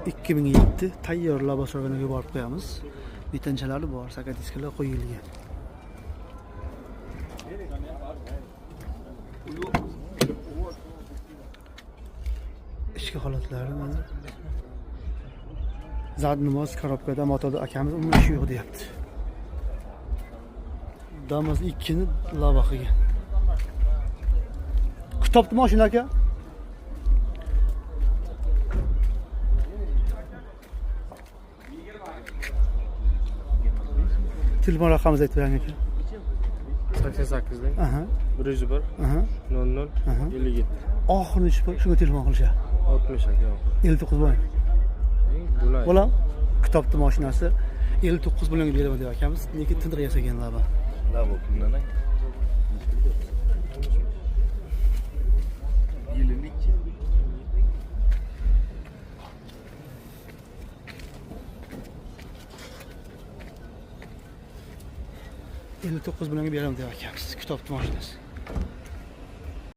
2007 tayyor laboslarga borib qo'yamiz. Bitanchalar bor, sakadiskalar qo'yilgan. Ichki holatlari mana. Zadnimoz korobkada motorda akamiz umuman ishi yo'q deyapti. Damas 2 ni lava qilgan. Kitobni mashina aka. Telefon raqamingizni aytib bering aka. 88 lik. Aha. 101. Aha. 00 57. Oxirgi shunga telefon qilishadi. 60 aka. 59 bo'ling. Bo'lay. Bolam, kitobni mashinasi 59 bo'ling beraman deb akamiz, lekin tindiq yasagan lava. Lava kimdan? Yililik. Elli 59 bilan beraman deb akamiz, kitobni mashinasi.